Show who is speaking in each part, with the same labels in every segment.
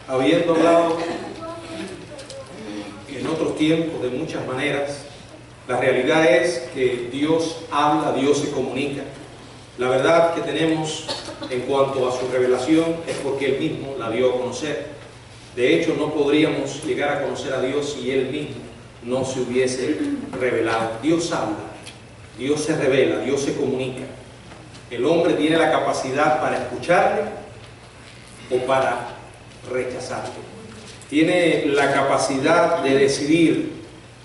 Speaker 1: Habiendo hablado en otros tiempos de muchas maneras, la realidad es que Dios habla, Dios se comunica. La verdad que tenemos en cuanto a su revelación es porque Él mismo la dio a conocer. De hecho, no podríamos llegar a conocer a Dios si Él mismo no se hubiese revelado. Dios habla, Dios se revela, Dios se comunica. El hombre tiene la capacidad para escucharle o para rechazarle. Tiene la capacidad de decidir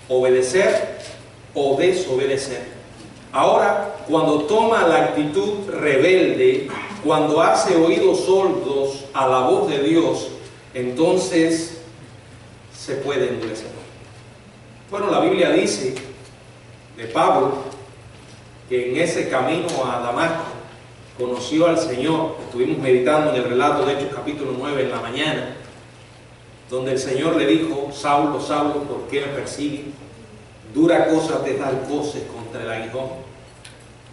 Speaker 1: obedecer o desobedecer. Ahora, cuando toma la actitud rebelde, cuando hace oídos sordos a la voz de Dios, entonces se puede endurecer. Bueno, la Biblia dice de Pablo que en ese camino a Damasco conoció al Señor. Estuvimos meditando en el relato de Hechos capítulo 9 en la mañana, donde el Señor le dijo: Saulo, Saulo, ¿por qué me persigues? Dura cosa es dar voces contra el aguijón.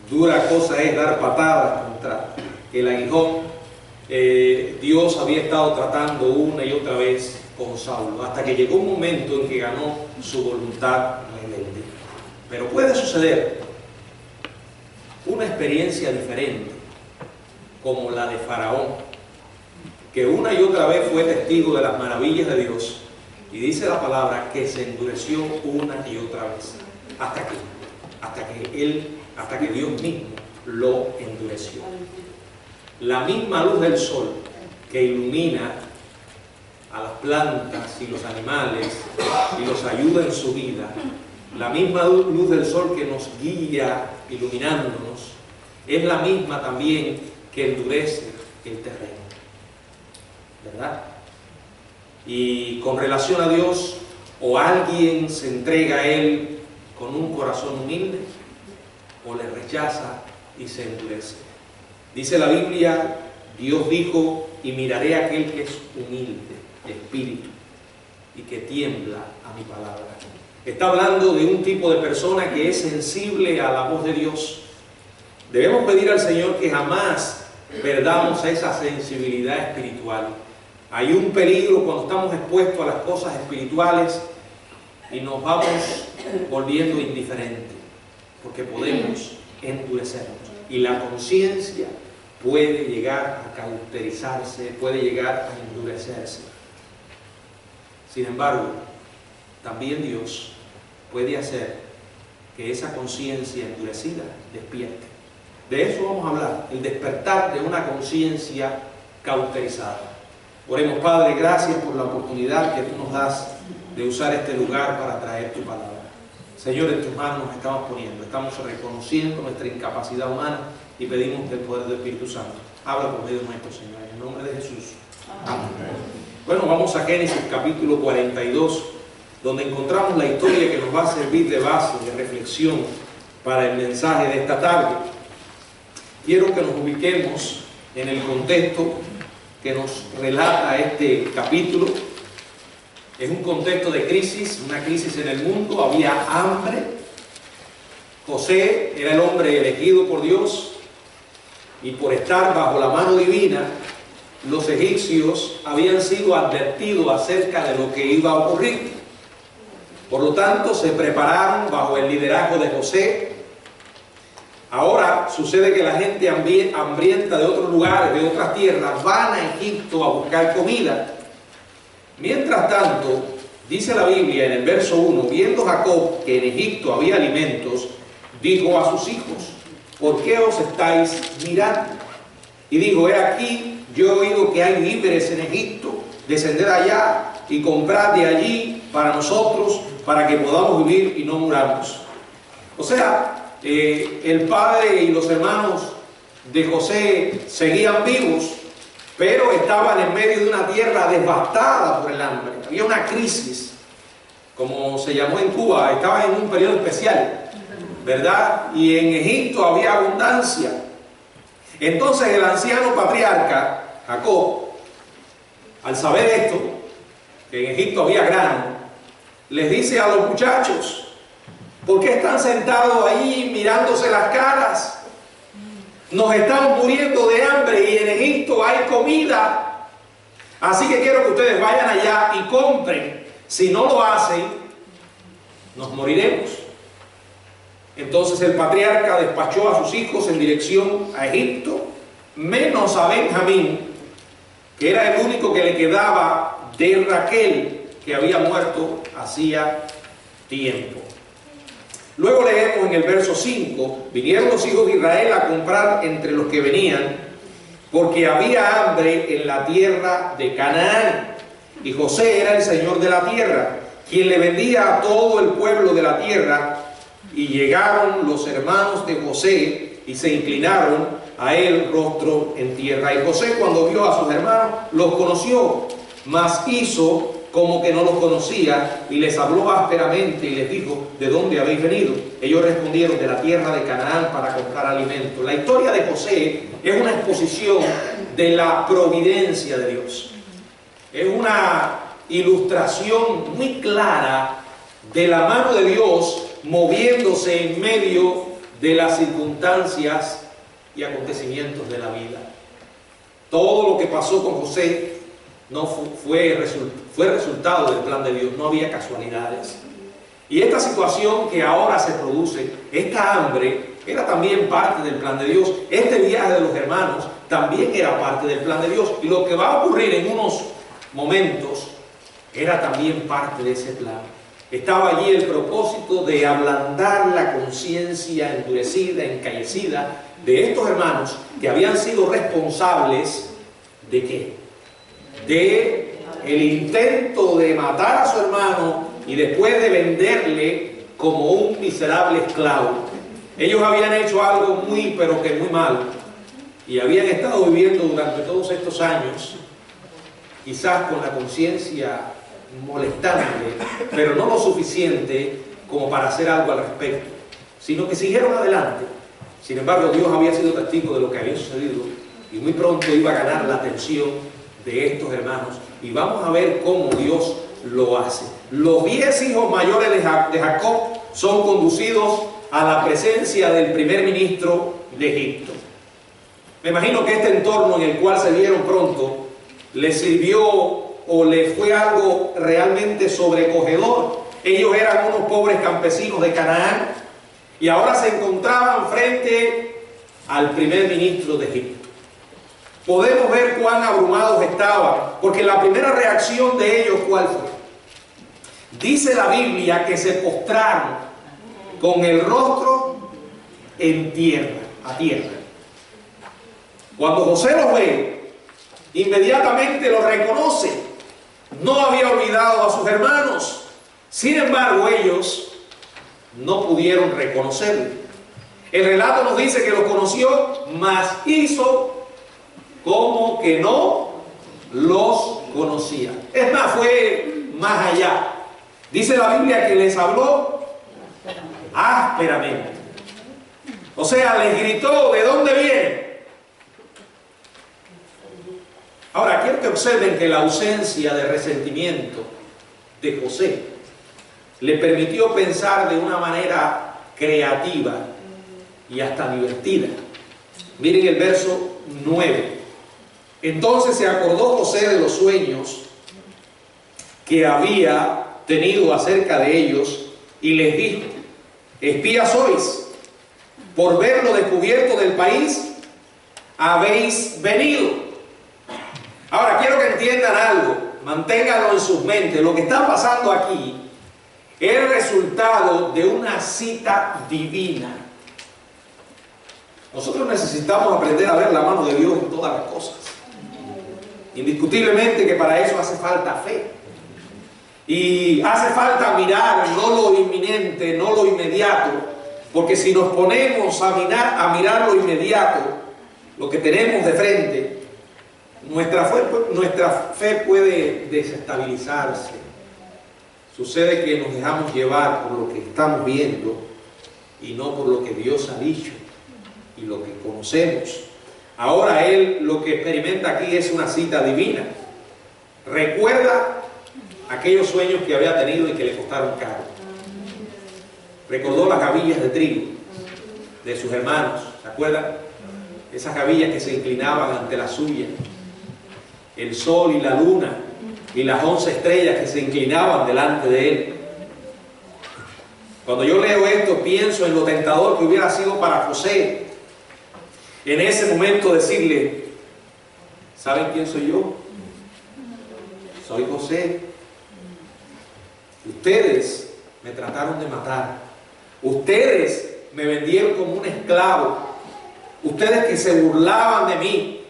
Speaker 1: Dura cosa es dar patadas contra el aguijón. Dios había estado tratando una y otra vez con Saulo, hasta que llegó un momento en que ganó su voluntad rebelde. Pero puede suceder una experiencia diferente, como la de Faraón, que una y otra vez fue testigo de las maravillas de Dios, y dice la palabra que se endureció una y otra vez, hasta que Dios mismo lo endureció. La misma luz del sol que ilumina a las plantas y los animales y los ayuda en su vida, la misma luz del sol que nos guía iluminándonos, es la misma también que endurece el terreno, ¿verdad? Y con relación a Dios, o alguien se entrega a Él con un corazón humilde, o le rechaza y se endurece. Dice la Biblia, Dios dijo: y miraré a aquel que es humilde de espíritu y que tiembla a mi palabra. Está hablando de un tipo de persona que es sensible a la voz de Dios. Debemos pedir al Señor que jamás perdamos esa sensibilidad espiritual. Hay un peligro cuando estamos expuestos a las cosas espirituales y nos vamos volviendo indiferentes, porque podemos endurecernos y la conciencia puede llegar a cauterizarse, puede llegar a endurecerse. Sin embargo, también Dios puede hacer que esa conciencia endurecida despierte. De eso vamos a hablar, el despertar de una conciencia cauterizada. Oremos. Padre, gracias por la oportunidad que tú nos das de usar este lugar para traer tu palabra. Señor, en tus manos nos estamos poniendo, estamos reconociendo nuestra incapacidad humana y pedimos el poder del Espíritu Santo. Habla por medio nuestro, Señor, en el nombre de Jesús. Amén. Bueno, vamos a Génesis capítulo 42, donde encontramos la historia que nos va a servir de base, de reflexión para el mensaje de esta tarde. Quiero que nos ubiquemos en el contexto que nos relata este capítulo. Es un contexto de crisis, una crisis en el mundo, había hambre. José era el hombre elegido por Dios y por estar bajo la mano divina, los egipcios habían sido advertidos acerca de lo que iba a ocurrir. Por lo tanto, se prepararon bajo el liderazgo de José. Ahora sucede que la gente hambrienta de otros lugares, de otras tierras, van a Egipto a buscar comida. Mientras tanto, dice la Biblia en el verso 1, viendo Jacob que en Egipto había alimentos, dijo a sus hijos: ¿por qué os estáis mirando? Y dijo: he aquí, yo he oído que hay víveres en Egipto, descended allá y comprad de allí para nosotros, para que podamos vivir y no muramos. O sea, el padre y los hermanos de José seguían vivos, pero estaban en medio de una tierra devastada por el hambre. Había una crisis, como se llamó en Cuba, estaban en un periodo especial, ¿verdad? Y en Egipto había abundancia. Entonces el anciano patriarca, Jacob, al saber esto, que en Egipto había grano, les dice a los muchachos: ¿por qué están sentados ahí mirándose las caras? Nos estamos muriendo de hambre y en Egipto hay comida. Así que quiero que ustedes vayan allá y compren. Si no lo hacen, nos moriremos. Entonces el patriarca despachó a sus hijos en dirección a Egipto, menos a Benjamín, que era el único que le quedaba de Raquel, que había muerto hacía tiempo. Luego leemos en el verso 5, vinieron los hijos de Israel a comprar entre los que venían, porque había hambre en la tierra de Canaán, y José era el señor de la tierra, quien le vendía a todo el pueblo de la tierra. Y llegaron los hermanos de José y se inclinaron a él rostro en tierra. Y José, cuando vio a sus hermanos, los conoció, mas hizo como que no los conocía, y les habló ásperamente y les dijo: ¿de dónde habéis venido? Ellos respondieron: de la tierra de Canaán, para comprar alimento. La historia de José es una exposición de la providencia de Dios. Es una ilustración muy clara de la mano de Dios moviéndose en medio de las circunstancias y acontecimientos de la vida. Todo lo que pasó con José no fue resultado del plan de Dios, no había casualidades. Y esta situación que ahora se produce, esta hambre, era también parte del plan de Dios. Este viaje de los hermanos también era parte del plan de Dios. Y lo que va a ocurrir en unos momentos era también parte de ese plan. Estaba allí el propósito de ablandar la conciencia endurecida, encallecida de estos hermanos que habían sido responsables ¿de qué? De el intento de matar a su hermano y después de venderle como un miserable esclavo. Ellos habían hecho algo muy, pero que muy malo, y habían estado viviendo durante todos estos años, quizás con la conciencia molestante, pero no lo suficiente como para hacer algo al respecto, sino que siguieron adelante. Sin embargo, Dios había sido testigo de lo que había sucedido, y muy pronto iba a ganar la atención de estos hermanos, y vamos a ver cómo Dios lo hace. Los 10 hijos mayores de Jacob son conducidos a la presencia del primer ministro de Egipto. Me imagino que este entorno en el cual se vieron pronto les sirvió o les fue algo realmente sobrecogedor. Ellos eran unos pobres campesinos de Canaán y ahora se encontraban frente al primer ministro de Egipto. Podemos ver cuán abrumados estaban, porque la primera reacción de ellos, ¿cuál fue? Dice la Biblia que se postraron con el rostro en tierra, a tierra. Cuando José los ve, inmediatamente los reconoce. No había olvidado a sus hermanos. Sin embargo, ellos no pudieron reconocerle. El relato nos dice que los conoció, mas hizo como que no los conocía. Es más, fue más allá. Dice la Biblia que les habló ásperamente. O sea, les gritó: ¿de dónde vienen? Ahora, quiero que observen que la ausencia de resentimiento de José le permitió pensar de una manera creativa y hasta divertida. Miren el verso 9. Entonces se acordó José de los sueños que había tenido acerca de ellos y les dijo: espías sois, por ver lo descubierto del país habéis venido. Ahora quiero que entiendan algo, manténganlo en sus mentes. Lo que está pasando aquí es el resultado de una cita divina. Nosotros necesitamos aprender a ver la mano de Dios en todas las cosas. Indiscutiblemente que para eso hace falta fe. Y hace falta mirar no lo inminente, no lo inmediato, porque si nos ponemos a mirar lo inmediato, lo que tenemos de frente, nuestra fe puede desestabilizarse. Sucede que nos dejamos llevar por lo que estamos viendo y no por lo que Dios ha dicho y lo que conocemos. Ahora él lo que experimenta aquí es una cita divina. Recuerda aquellos sueños que había tenido y que le costaron caro. Recordó las gavillas de trigo de sus hermanos, ¿se acuerdan? Esas gavillas que se inclinaban ante la suya. el sol y la luna y las 11 estrellas que se inclinaban delante de él. Cuando yo leo esto, pienso en lo tentador que hubiera sido para José en ese momento decirle: ¿saben quién soy yo? Soy José. Ustedes me trataron de matar. Ustedes me vendieron como un esclavo. Ustedes que se burlaban de mí,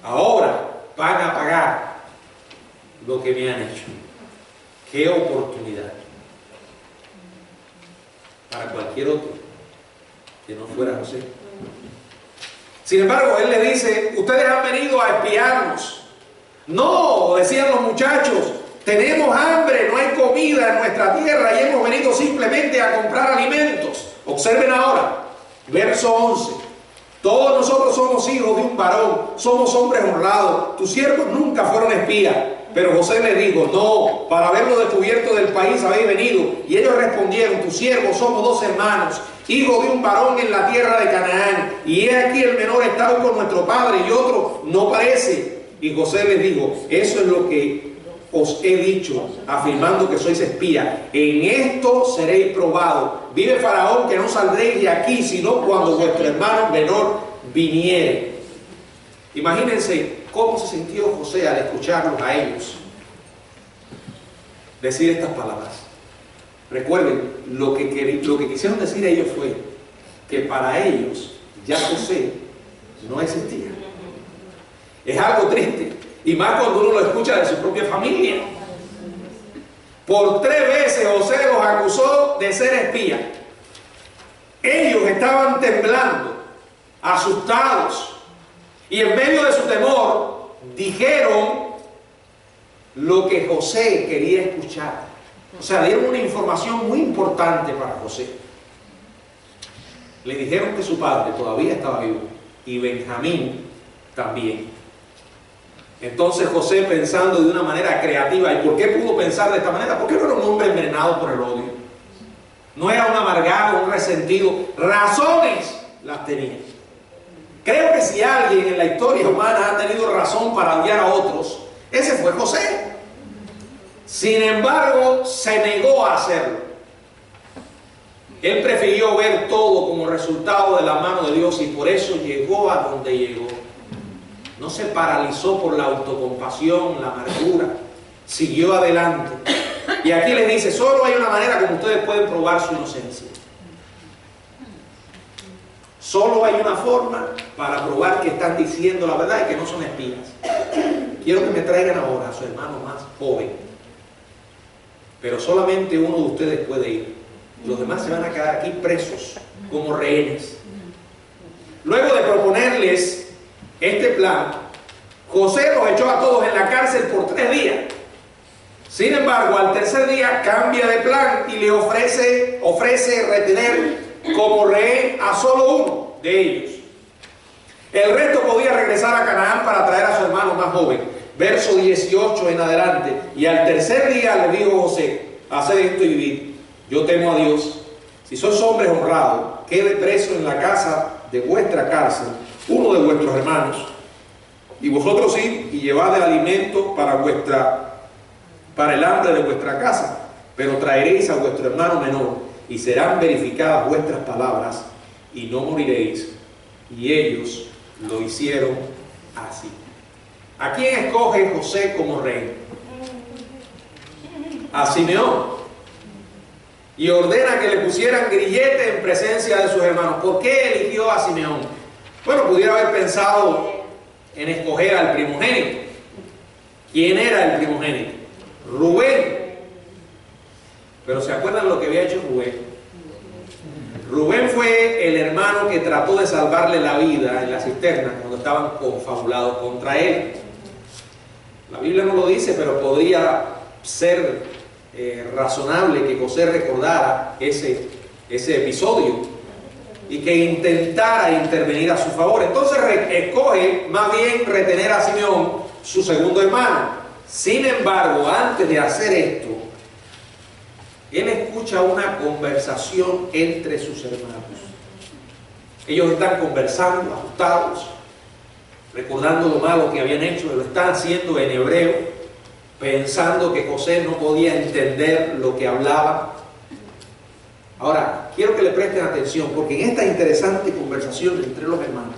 Speaker 1: ahora van a pagar lo que me han hecho. ¡Qué oportunidad! Para cualquier otro que no fuera José. Sin embargo, él le dice: ustedes han venido a espiarnos. No, decían los muchachos, tenemos hambre, no hay comida en nuestra tierra y hemos venido simplemente a comprar alimentos. Observen ahora, verso 11. Todos nosotros somos hijos de un varón, somos hombres honrados. Tus siervos nunca fueron espías. Pero José le dijo: no, para haberlo descubierto del país habéis venido. Y ellos respondieron: tus siervos somos 2 hermanos, hijos de un varón en la tierra de Canaán. Y he aquí el menor está con nuestro padre y otro no parece. Y José les dijo: eso es lo que os he dicho, afirmando que sois espías. En esto seréis probados. Vive Faraón que no saldréis de aquí, sino cuando vuestro hermano menor viniere. Imagínense cómo se sintió José al escucharlos a ellos decir estas palabras. Recuerden, lo que quisieron decir ellos fue que para ellos ya José no existía. Es algo triste, y más cuando uno lo escucha de su propia familia. Por 3 veces José los acusó de ser espías. Ellos estaban temblando, asustados, y en medio de su temor dijeron lo que José quería escuchar. O sea, dieron una información muy importante para José. Le dijeron que su padre todavía estaba vivo y Benjamín también. Entonces José, pensando de una manera creativa, ¿y por qué pudo pensar de esta manera? Porque no era un hombre envenenado por el odio. No era un amargado, un resentido. Razones las tenía. Creo que si alguien en la historia humana ha tenido razón para odiar a otros, ese fue José. Sin embargo, se negó a hacerlo. Él prefirió ver todo como resultado de la mano de Dios y por eso llegó a donde llegó. No se paralizó por la autocompasión, la amargura. Siguió adelante. Y aquí les dice: solo hay una manera como ustedes pueden probar su inocencia. Solo hay una forma para probar que están diciendo la verdad y que no son espías. Quiero que me traigan ahora a su hermano más joven. Pero solamente uno de ustedes puede ir. Los demás se van a quedar aquí presos como rehenes. Luego de proponerles este plan, José los echó a todos en la cárcel por 3 días. Sin embargo, al tercer día cambia de plan y le ofrece retener como rehén a solo uno de ellos. El resto podía regresar a Canaán para traer a su hermano más joven. Verso 18 en adelante. Y al tercer día le dijo José: haced esto y vivid. Yo temo a Dios. Si sois hombres honrados, quede preso en la casa de vuestra cárcel uno de vuestros hermanos. Y vosotros id y llevad el alimento para el hambre de vuestra casa. Pero traeréis a vuestro hermano menor y serán verificadas vuestras palabras y no moriréis. Y ellos lo hicieron así. ¿A quién escoge José como rey? A Simeón. Y ordena que le pusieran grillete en presencia de sus hermanos. ¿Por qué eligió a Simeón? Bueno, pudiera haber pensado en escoger al primogénito. ¿Quién era el primogénito? Rubén. Pero ¿se acuerdan lo que había hecho Rubén? Rubén fue el hermano que trató de salvarle la vida en la cisterna cuando estaban confabulados contra él. La Biblia no lo dice, pero podría ser razonable que José recordara ese episodio y que intentara intervenir a su favor. Entonces escoge más bien retener a Simeón, su segundo hermano. Sin embargo, antes de hacer esto, él escucha una conversación entre sus hermanos. Ellos están conversando, asustados, recordando lo malo que habían hecho, lo están haciendo en hebreo, pensando que José no podía entender lo que hablaba. Ahora, quiero que le presten atención, porque en esta interesante conversación entre los hermanos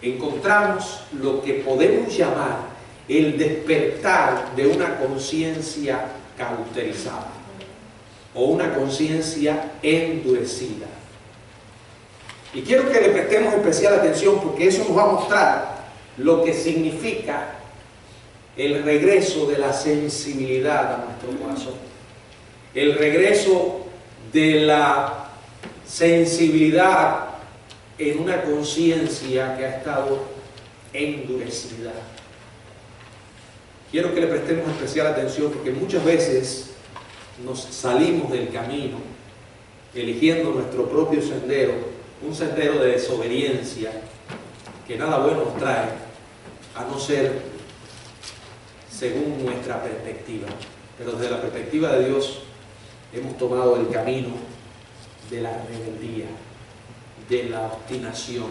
Speaker 1: encontramos lo que podemos llamar el despertar de una conciencia cauterizada o una conciencia endurecida. Y quiero que le prestemos especial atención, porque eso nos va a mostrar lo que significa el regreso de la sensibilidad a nuestro corazón, el regreso de la sensibilidad en una conciencia que ha estado endurecida. Quiero que le prestemos especial atención, porque muchas veces nos salimos del camino eligiendo nuestro propio sendero, un sendero de desobediencia que nada bueno nos trae, a no ser según nuestra perspectiva. Pero desde la perspectiva de Dios hemos tomado el camino de la rebeldía, de la obstinación,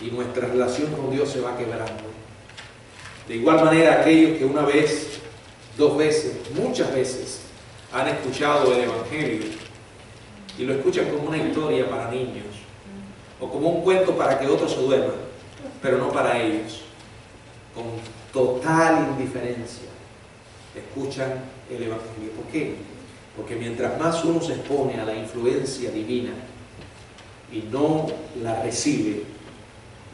Speaker 1: y nuestra relación con Dios se va quebrando. De igual manera, aquellos que una vez, dos veces, muchas veces han escuchado el Evangelio y lo escuchan como una historia para niños o como un cuento para que otros se duerman, pero no para ellos, con total indiferencia escuchan el Evangelio. ¿Por qué? Porque mientras más uno se expone a la influencia divina y no la recibe,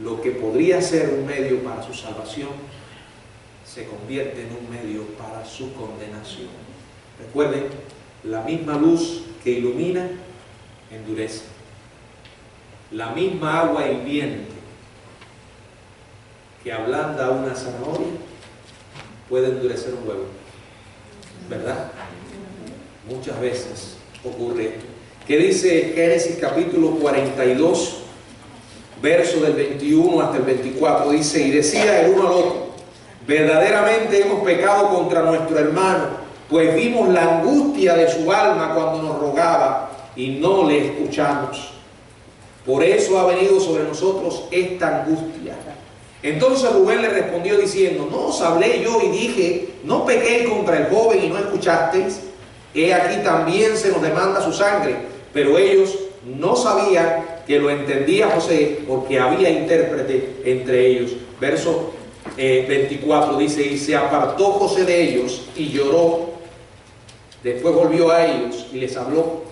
Speaker 1: lo que podría ser un medio para su salvación se convierte en un medio para su condenación. Recuerden, la misma luz que ilumina endurece. La misma agua hirviente que ablanda una zanahoria puede endurecer un huevo, ¿verdad? Muchas veces ocurre esto. ¿Qué dice Génesis capítulo 42, verso del 21 hasta el 24? Dice: y decía el uno al otro: verdaderamente hemos pecado contra nuestro hermano, pues vimos la angustia de su alma cuando nos rogaba y no le escuchamos. Por eso ha venido sobre nosotros esta angustia. Entonces Rubén le respondió diciendo: no os hablé yo y dije, no pequé contra el joven y no escuchasteis. He aquí también se nos demanda su sangre. Pero ellos no sabían que lo entendía José, porque había intérprete entre ellos. Verso 24 dice: y se apartó José de ellos y lloró. Después volvió a ellos y les habló,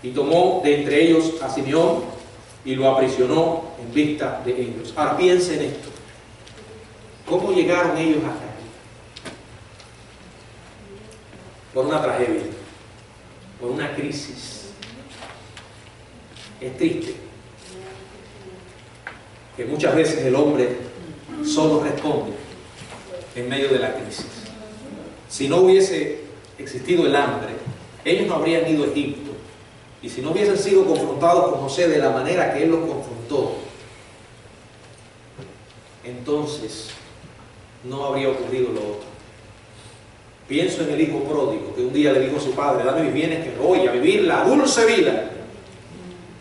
Speaker 1: y tomó de entre ellos a Simeón y lo aprisionó en vista de ellos. Ahora piensen en esto. ¿Cómo llegaron ellos acá? Por una tragedia, por una crisis. Es triste que muchas veces el hombre solo responde en medio de la crisis. Si no hubiese existido el hambre, ellos no habrían ido a Egipto. Y si no hubiesen sido confrontados con José de la manera que él los confrontó, entonces no habría ocurrido lo otro. Pienso en el hijo pródigo, que un día le dijo a su padre: dame mis bienes que me voy a vivir la dulce vida.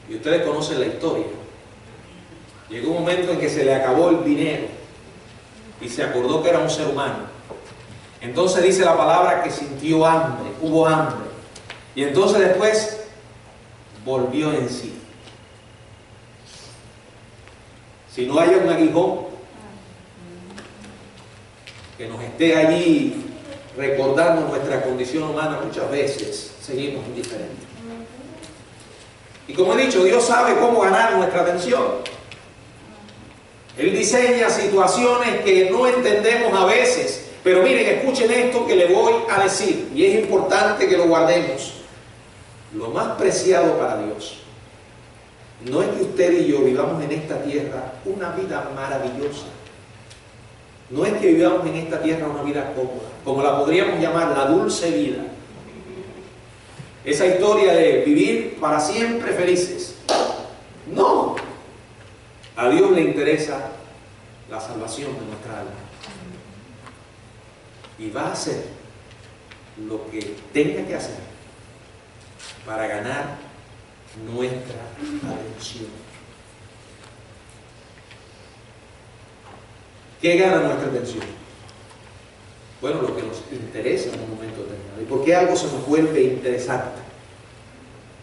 Speaker 1: Y ustedes conocen la historia. Llegó un momento en que se le acabó el dinero y se acordó que era un ser humano. Entonces dice la palabra que sintió hambre, hubo hambre. Y entonces después volvió en sí. Si no hay un aguijón que nos esté allí recordando nuestra condición humana, muchas veces seguimos indiferentes. Y como he dicho, Dios sabe cómo ganar nuestra atención. Él diseña situaciones que no entendemos a veces. Pero miren, escuchen esto que le voy a decir, y es importante que lo guardemos. Lo más preciado para Dios no es que usted y yo vivamos en esta tierra una vida maravillosa. No es que vivamos en esta tierra una vida cómoda, como la podríamos llamar la dulce vida. Esa historia de vivir para siempre felices. No. A Dios le interesa la salvación de nuestra alma. Y va a hacer lo que tenga que hacer para ganar nuestra atención. ¿Qué gana nuestra atención? Bueno, lo que nos interesa en un momento determinado. ¿Y por qué algo se nos vuelve interesante?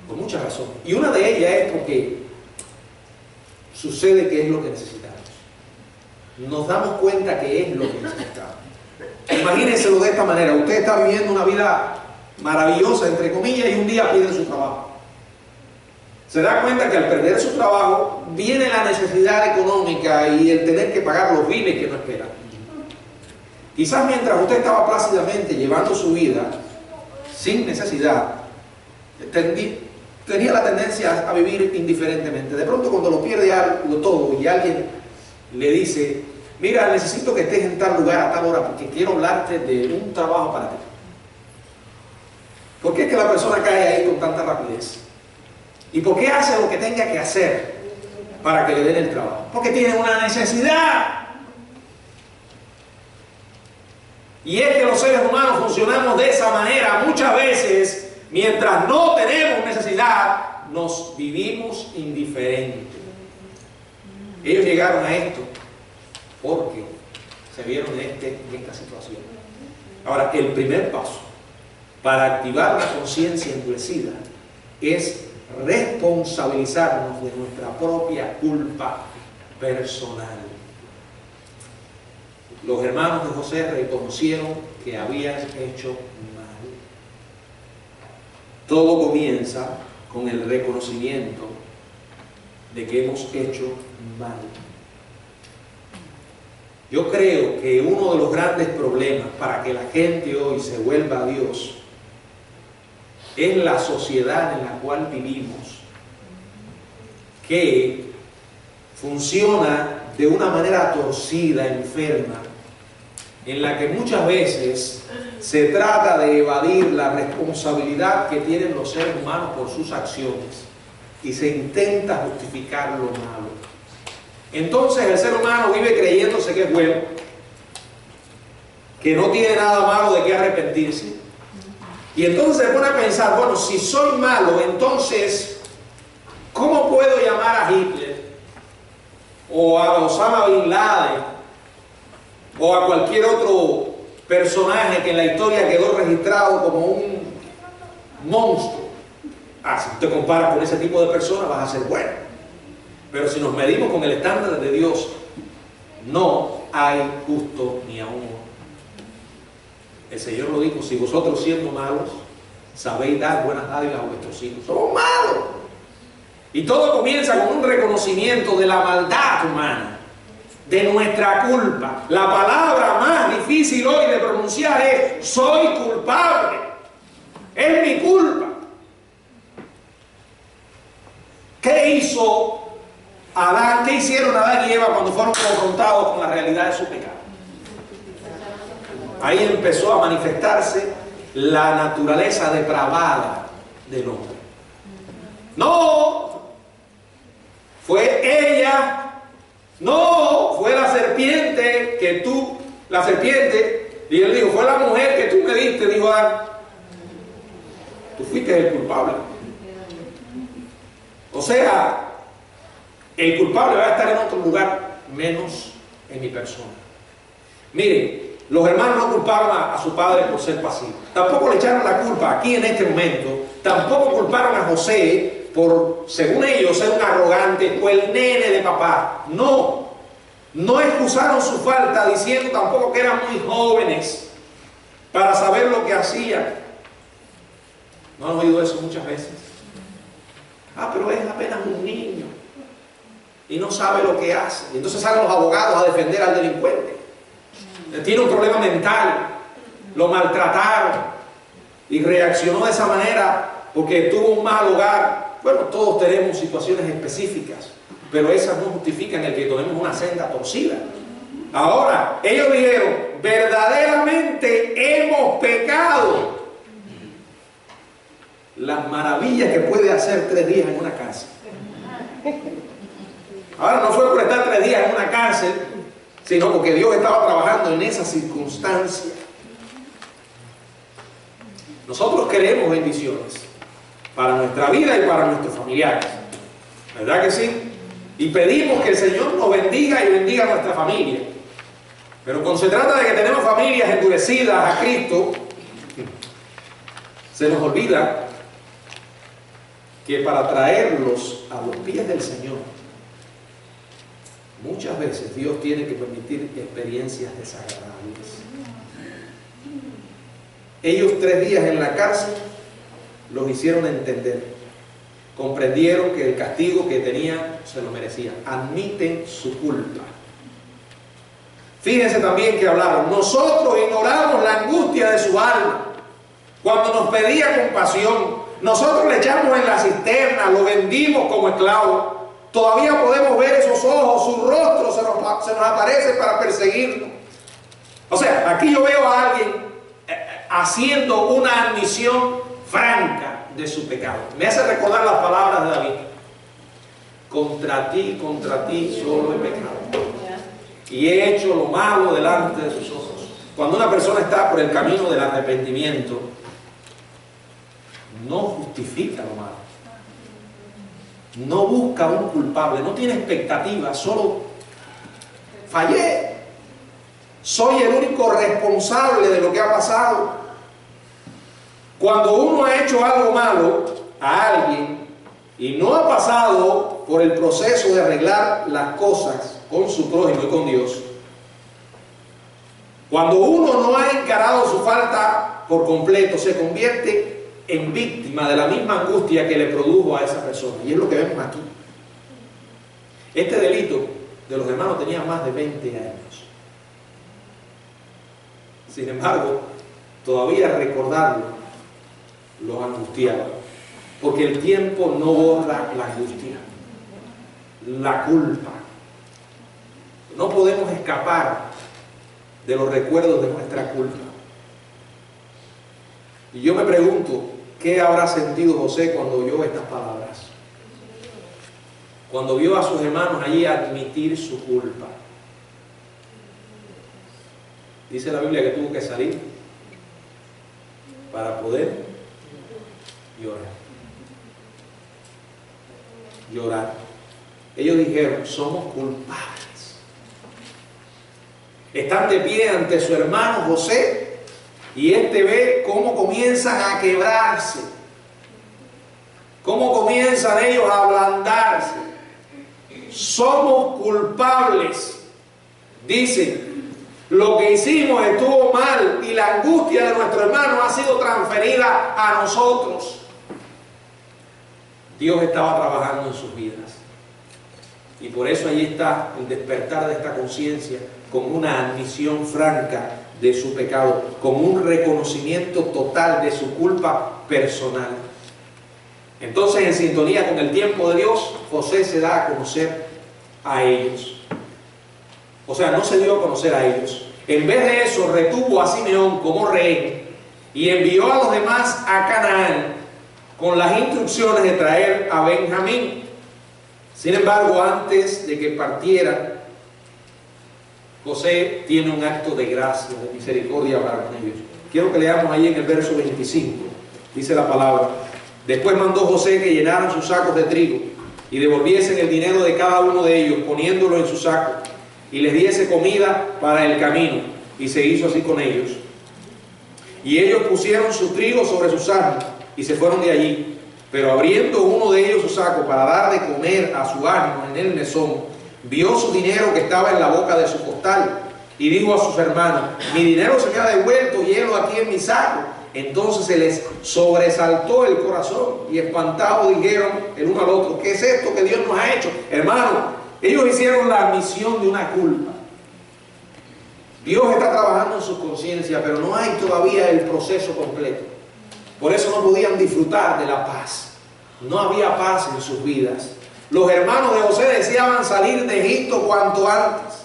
Speaker 1: Por muchas razones. Y una de ellas es porque sucede que es lo que necesitamos. Nos damos cuenta que es lo que necesitamos. Imagínenselo de esta manera. Usted está viviendo una vida maravillosa, entre comillas, y un día pierde su trabajo. Se da cuenta que al perder su trabajo viene la necesidad económica y el tener que pagar los biles que no espera. Quizás mientras usted estaba plácidamente llevando su vida sin necesidad, tenía la tendencia a vivir indiferentemente. De pronto, cuando lo pierde algo todo y alguien le dice: mira, necesito que estés en tal lugar a tal hora porque quiero hablarte de un trabajo para ti. ¿Por qué es que la persona cae ahí con tanta rapidez? ¿Y por qué hace lo que tenga que hacer para que le den el trabajo? Porque tiene una necesidad. Y es que los seres humanos funcionamos de esa manera. Muchas veces, mientras no tenemos necesidad, nos vivimos indiferentes. Ellos llegaron a esto porque se vieron en esta situación. Ahora, el primer paso para activar la conciencia endurecida es responsabilizarnos de nuestra propia culpa personal. Los hermanos de José reconocieron que habían hecho mal. Todo comienza con el reconocimiento de que hemos hecho mal. Yo creo que uno de los grandes problemas para que la gente hoy se vuelva a Dios es la sociedad en la cual vivimos, que funciona de una manera torcida, enferma, en la que muchas veces se trata de evadir la responsabilidad que tienen los seres humanos por sus acciones y se intenta justificar lo malo. Entonces el ser humano vive creyéndose que es bueno, que no tiene nada malo de qué arrepentirse, y entonces se pone a pensar: bueno, si soy malo, entonces ¿cómo puedo llamar a Hitler o a Osama Bin Laden o a cualquier otro personaje que en la historia quedó registrado como un monstruo? Si usted compara con ese tipo de personas, vas a ser bueno. Pero si nos medimos con el estándar de Dios, no hay justo ni a uno. El Señor lo dijo: si vosotros siendo malos sabéis dar buenas dádivas a vuestros hijos. Somos malos. Y todo comienza con un reconocimiento de la maldad humana, de nuestra culpa. La palabra más difícil hoy de pronunciar es: soy culpable. Es mi culpa. ¿Qué hizo Adán? ¿Qué hicieron Adán y Eva cuando fueron confrontados con la realidad de su pecado? Ahí empezó a manifestarse la naturaleza depravada del hombre. No fue ella, no fue la serpiente y él dijo: fue la mujer que tú me diste, dijo Adán. Tú fuiste el culpable. O sea, el culpable va a estar en otro lugar menos en mi persona. Miren, los hermanos no culparon a su padre por ser pasivo. Tampoco le echaron la culpa aquí en este momento. Tampoco culparon a José por, según ellos, ser un arrogante o el nene de papá. No. No excusaron su falta diciendo tampoco que eran muy jóvenes para saber lo que hacían. ¿No han oído eso muchas veces? Pero es apenas un niño y no sabe lo que hace. Y entonces salen los abogados a defender al delincuente. Tiene un problema mental, lo maltrataron y reaccionó de esa manera porque tuvo un mal hogar. Bueno, todos tenemos situaciones específicas, pero esas no justifican el que tomemos una senda torcida. Ahora, ellos dijeron: verdaderamente hemos pecado. Las maravillas que puede hacer 3 días en una cárcel. Ahora, no fue por estar 3 días en una cárcel, sino porque Dios estaba trabajando en esa circunstancia. Nosotros queremos bendiciones para nuestra vida y para nuestros familiares, ¿verdad que sí? Y pedimos que el Señor nos bendiga y bendiga a nuestra familia. Pero cuando se trata de que tenemos familias endurecidas a Cristo, se nos olvida que para traerlos a los pies del Señor, muchas veces Dios tiene que permitir experiencias desagradables. Ellos 3 días en la cárcel los hicieron entender, comprendieron que el castigo que tenían se lo merecían, admiten su culpa. Fíjense también que hablaron: nosotros ignoramos la angustia de su alma cuando nos pedía compasión, nosotros le echamos en la cisterna, lo vendimos como esclavo, todavía podemos ver esos ojos, su rostro se nos aparece para perseguirnos. O sea, aquí yo veo a alguien haciendo una admisión franca de su pecado. Me hace recordar las palabras de David: contra ti solo he pecado y he hecho lo malo delante de tus ojos. Cuando una persona está por el camino del arrepentimiento, no justifica lo malo, no busca un culpable, no tiene expectativas, solo fallé, soy el único responsable de lo que ha pasado. Cuando uno ha hecho algo malo a alguien y no ha pasado por el proceso de arreglar las cosas con su prójimo y con Dios, cuando uno no ha encarado su falta por completo, se convierte en víctima de la misma angustia que le produjo a esa persona. Y es lo que vemos aquí. Este delito de los hermanos tenía más de 20 años. Sin embargo, todavía recordarlo los angustiaba, porque el tiempo no borra la angustia, la culpa. No podemos escapar de los recuerdos de nuestra culpa. Y yo me pregunto, ¿qué habrá sentido José cuando oyó estas palabras? Cuando vio a sus hermanos allí admitir su culpa. Dice la Biblia que tuvo que salir para poder llorar. Ellos dijeron: somos culpables. Están de pie ante su hermano José y este ve cómo comienzan a quebrarse, cómo comienzan ellos a ablandarse. Somos culpables, dicen. Lo que hicimos estuvo mal y la angustia de nuestro hermano ha sido transferida a nosotros. Dios estaba trabajando en sus vidas. Y por eso allí está el despertar de esta conciencia, con una admisión franca de su pecado, con un reconocimiento total de su culpa personal. Entonces, en sintonía con el tiempo de Dios, José se da a conocer a ellos. O sea, no se dio a conocer a ellos. En vez de eso, retuvo a Simeón como rey y envió a los demás a Canaán con las instrucciones de traer a Benjamín. Sin embargo, antes de que partieran, José tiene un acto de gracia, de misericordia para con ellos. Quiero que leamos ahí en el verso 25. Dice la palabra: después mandó José que llenaran sus sacos de trigo y devolviesen el dinero de cada uno de ellos, poniéndolo en su saco, y les diese comida para el camino. Y se hizo así con ellos. Y ellos pusieron su trigo sobre sus asnos y se fueron de allí. Pero abriendo uno de ellos su saco para dar de comer a su asno en el mesón, vio su dinero que estaba en la boca de su costal y dijo a sus hermanos: mi dinero se me ha devuelto y helo aquí en mi saco. Entonces se les sobresaltó el corazón y espantados dijeron el uno al otro: ¿qué es esto que Dios nos ha hecho? Hermano, ellos hicieron la admisión de una culpa. Dios está trabajando en su conciencia, pero no hay todavía el proceso completo. Por eso no podían disfrutar de la paz. No había paz en sus vidas. Los hermanos de José deseaban salir de Egipto cuanto antes.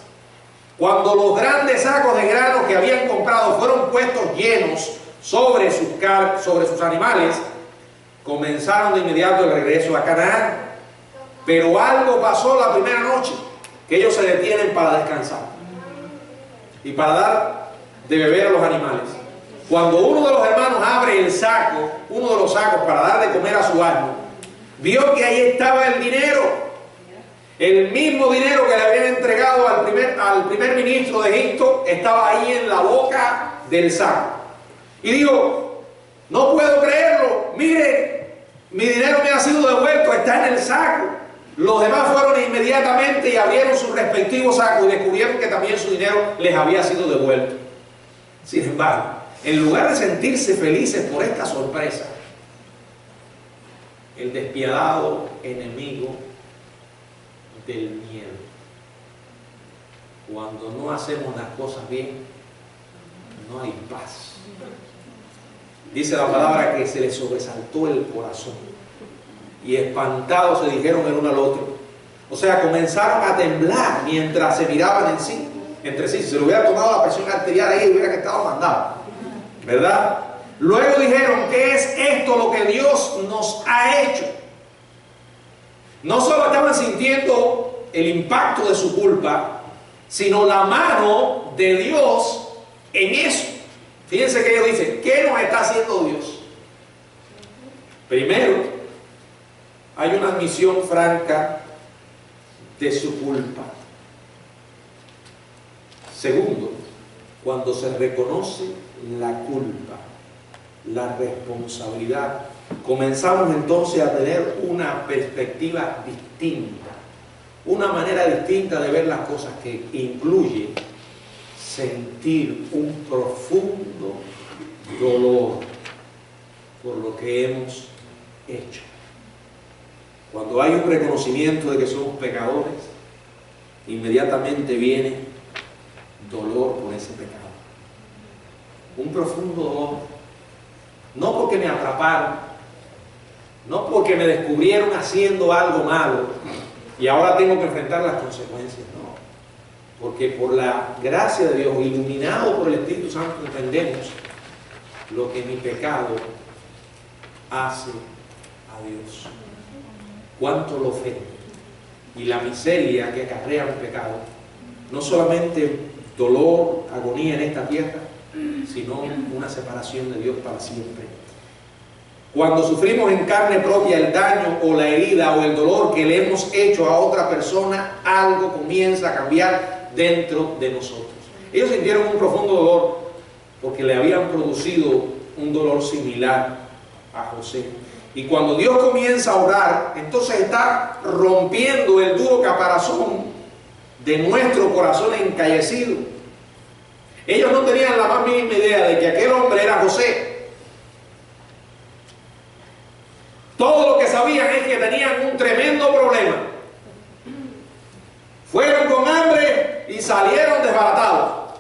Speaker 1: Cuando los grandes sacos de grano que habían comprado fueron puestos llenos sobre sus animales, comenzaron de inmediato el regreso a Canaán. Pero algo pasó la primera noche, que ellos se detienen para descansar y para dar de beber a los animales. Cuando uno de los hermanos abre el saco, uno de los sacos, para dar de comer a su asno, vio que ahí estaba el dinero. El mismo dinero que le habían entregado al primer ministro de Egipto estaba ahí en la boca del saco. Y dijo, no puedo creerlo, miren, mi dinero me ha sido devuelto, está en el saco. Los demás fueron inmediatamente y abrieron sus respectivos sacos y descubrieron que también su dinero les había sido devuelto. Sin embargo, en lugar de sentirse felices por esta sorpresa, el despiadado enemigo del miedo, cuando no hacemos las cosas bien, no hay paz. Dice la palabra que se les sobresaltó el corazón y espantados se dijeron el uno al otro. O sea, comenzaron a temblar mientras se miraban entre sí. Si se le hubiera tomado la presión arterial ahí, hubiera estado mandado, ¿verdad? Luego dijeron, ¿qué es esto lo que Dios nos ha hecho? No solo estaban sintiendo el impacto de su culpa, sino la mano de Dios en eso. Fíjense que ellos dicen, ¿qué nos está haciendo Dios? Primero, hay una admisión franca de su culpa. Segundo, cuando se reconoce la culpa, la responsabilidad, comenzamos entonces a tener una perspectiva distinta, una manera distinta de ver las cosas que incluye sentir un profundo dolor por lo que hemos hecho. Cuando hay un reconocimiento de que somos pecadores, inmediatamente viene dolor por ese pecado. Un profundo dolor. No porque me atraparon, no porque me descubrieron haciendo algo malo y ahora tengo que enfrentar las consecuencias, no. Porque por la gracia de Dios, iluminado por el Espíritu Santo, entendemos lo que mi pecado hace a Dios. Cuánto lo ofende. Y la miseria que acarrea un pecado, no solamente dolor, agonía en esta tierra, sino una separación de Dios para siempre. Cuando sufrimos en carne propia el daño o la herida o el dolor que le hemos hecho a otra persona, algo comienza a cambiar dentro de nosotros. Ellos sintieron un profundo dolor porque le habían producido un dolor similar a José. Y cuando Dios comienza a orar, entonces está rompiendo el duro caparazón de nuestro corazón encallecido. Ellos no tenían la más mínima idea de que aquel hombre era José. Todo lo que sabían es que tenían un tremendo problema. Fueron con hambre y salieron desbaratados.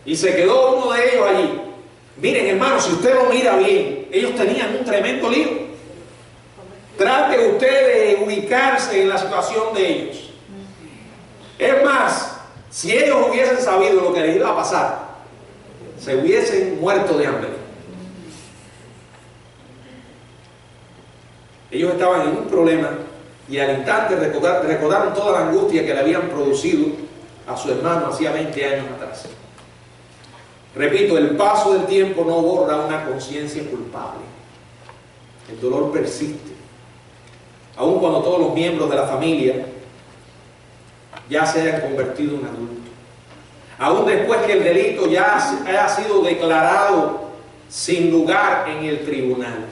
Speaker 1: Y se quedó uno de ellos allí. Miren, hermanos, si usted lo mira bien, ellos tenían un tremendo lío. Trate usted de ubicarse en la situación de ellos. Es más, si ellos hubiesen sabido lo que les iba a pasar, se hubiesen muerto de hambre. Ellos estaban en un problema y al instante recordaron toda la angustia que le habían producido a su hermano hacía 20 años atrás. Repito, el paso del tiempo no borra una conciencia culpable. El dolor persiste. Aun cuando todos los miembros de la familia ya se hayan convertido en adultos. Aún después que el delito ya haya sido declarado sin lugar en el tribunal.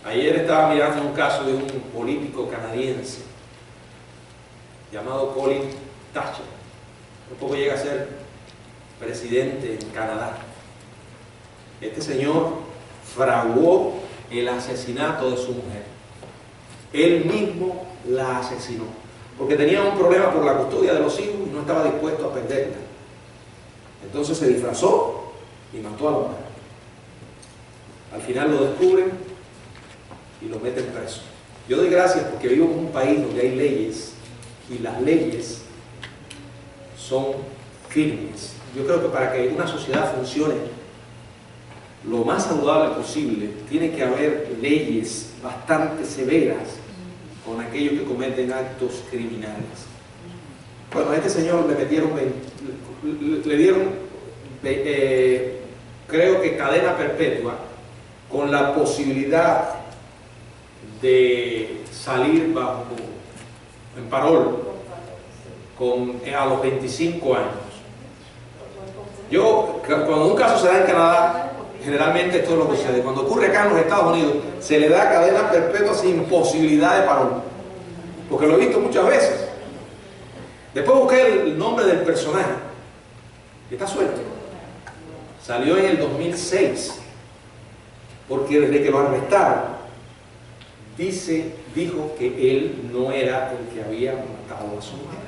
Speaker 1: Ayer estaba mirando un caso de un político canadiense llamado Colin Thatcher. Un poco llega a ser presidente en Canadá. Este señor fraguó el asesinato de su mujer. Él mismo la asesinó, porque tenía un problema por la custodia de los hijos y no estaba dispuesto a perderla. Entonces se disfrazó y mató a la mujer. Al final lo descubren y lo meten preso. Yo doy gracias porque vivo en un país donde hay leyes y las leyes son firmes. Yo creo que para que una sociedad funcione lo más saludable posible, tiene que haber leyes bastante severas con aquellos que cometen actos criminales. Bueno, a este señor le dieron creo que cadena perpetua, con la posibilidad de salir en parol a los 25 años. Cuando un caso se da en Canadá, generalmente esto es lo que sucede. Cuando ocurre acá en los Estados Unidos, se le da cadena perpetua sin posibilidad de parol, porque lo he visto muchas veces. Después busqué el nombre del personaje, que está suelto. Salió en el 2006, porque desde que lo arrestaron, dijo que él no era el que había matado a su mujer.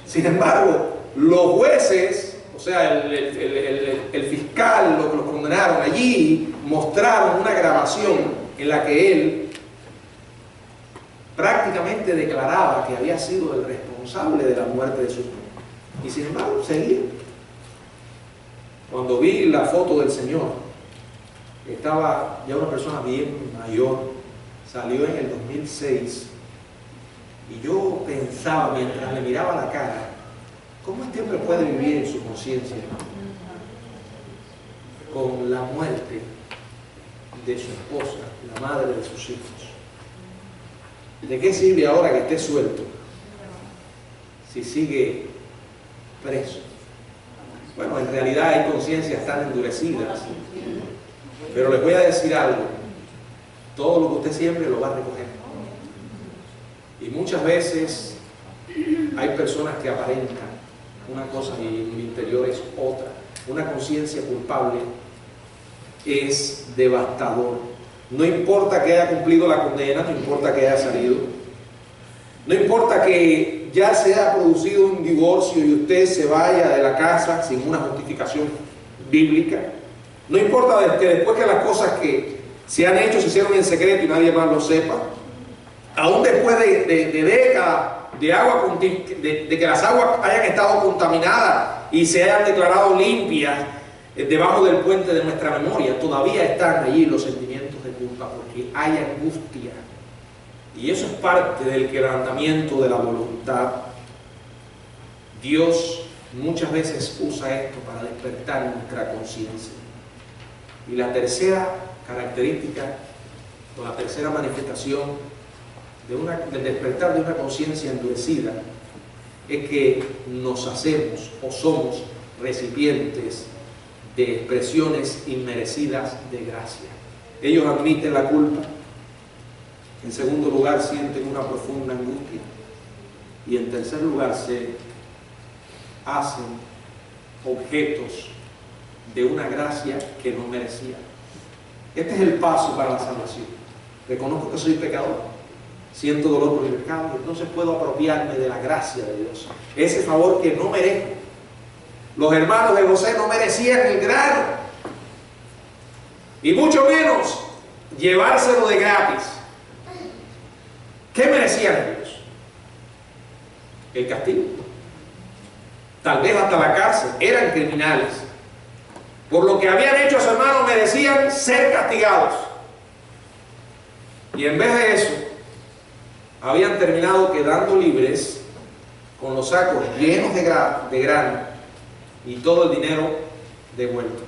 Speaker 1: Sin embargo, los jueces, o sea, el fiscal, los que lo condenaron allí, mostraron una grabación en la que él prácticamente declaraba que había sido el responsable de la muerte de su mujer. Y sin embargo, seguía. Cuando vi la foto del señor, estaba ya una persona bien mayor, salió en el 2006, y yo pensaba mientras le miraba la cara, ¿cómo este hombre puede vivir en su conciencia con la muerte de su esposa, la madre de sus hijos? ¿De qué sirve ahora que esté suelto si sigue preso? Bueno, en realidad hay conciencias tan endurecidas, pero les voy a decir algo: todo lo que usted siembre lo va a recoger. Y muchas veces hay personas que aparentan una cosa y en el interior es otra. Una conciencia culpable es devastador. No importa que haya cumplido la condena, no importa que haya salido, no importa que ya se haya producido un divorcio y usted se vaya de la casa sin una justificación bíblica, no importa que después que las cosas que se han hecho se hicieron en secreto y nadie más lo sepa, aún después de décadas de que las aguas hayan estado contaminadas y se hayan declarado limpias debajo del puente de nuestra memoria, todavía están allí los sentimientos de culpa porque hay angustia. Y eso es parte del quebrantamiento de la voluntad. Dios muchas veces usa esto para despertar nuestra conciencia. Y la característica o la tercera manifestación del despertar de una conciencia endurecida es que nos hacemos o somos recipientes de expresiones inmerecidas de gracia. Ellos admiten la culpa. En segundo lugar, sienten una profunda angustia. Y en tercer lugar, se hacen objetos de una gracia que no merecían. Este es el paso para la salvación. Reconozco que soy pecador, siento dolor por el pecado, entonces puedo apropiarme de la gracia de Dios, ese favor que no merezco. Los hermanos de José no merecían el grano, y mucho menos llevárselo de gratis. ¿Qué merecían ellos? El castigo, tal vez hasta la cárcel. Eran criminales. Por lo que habían hecho a su hermano merecían ser castigados. Y en vez de eso, habían terminado quedando libres con los sacos llenos de grano y todo el dinero devuelto.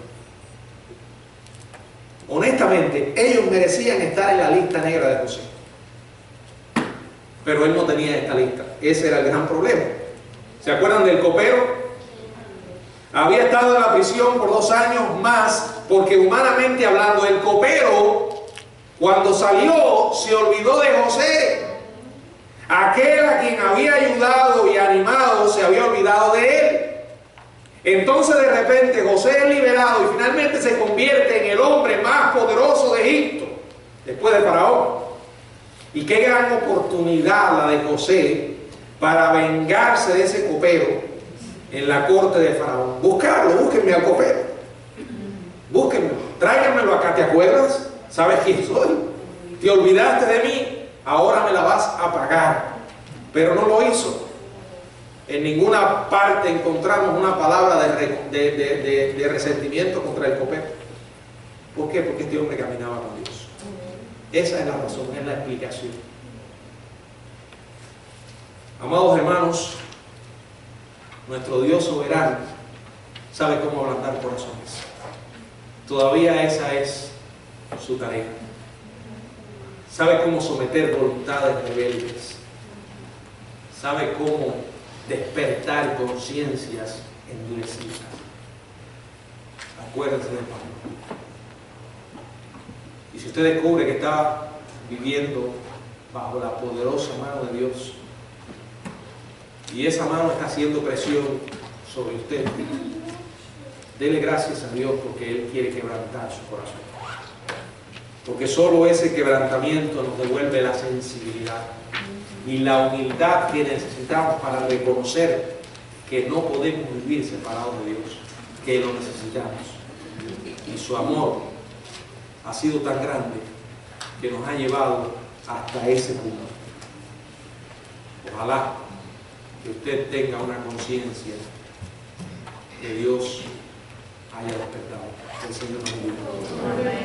Speaker 1: Honestamente, ellos merecían estar en la lista negra de José. Pero él no tenía esta lista. Ese era el gran problema. ¿Se acuerdan del copero? Había estado en la prisión por 2 años más, porque humanamente hablando, el copero, cuando salió, se olvidó de José. Aquel a quien había ayudado y animado, se había olvidado de él. Entonces de repente José es liberado y finalmente se convierte en el hombre más poderoso de Egipto, después de Faraón. Y qué gran oportunidad la de José para vengarse de ese copero en la corte de Faraón. Buscarlo, búsquenme al copero. Búsquenmelo, tráiganmelo acá. ¿Te acuerdas? ¿Sabes quién soy? ¿Te olvidaste de mí? Ahora me la vas a pagar. Pero no lo hizo. En ninguna parte encontramos una palabra de resentimiento contra el copero. ¿Por qué? Porque este hombre caminaba con Dios. Esa es la razón, es la explicación. Amados hermanos, nuestro Dios soberano sabe cómo ablandar corazones. Todavía esa es su tarea. sabe cómo someter voluntades rebeldes, sabe cómo despertar conciencias endurecidas. Acuérdense de Pablo. Y si usted descubre que está viviendo bajo la poderosa mano de Dios y esa mano está haciendo presión sobre usted, dele gracias a Dios porque Él quiere quebrantar su corazón. Porque solo ese quebrantamiento nos devuelve la sensibilidad y la humildad que necesitamos para reconocer que no podemos vivir separados de Dios, que lo necesitamos. Y su amor ha sido tan grande que nos ha llevado hasta ese punto. Ojalá que usted tenga una conciencia que Dios haya despertado. El Señor nos bendiga.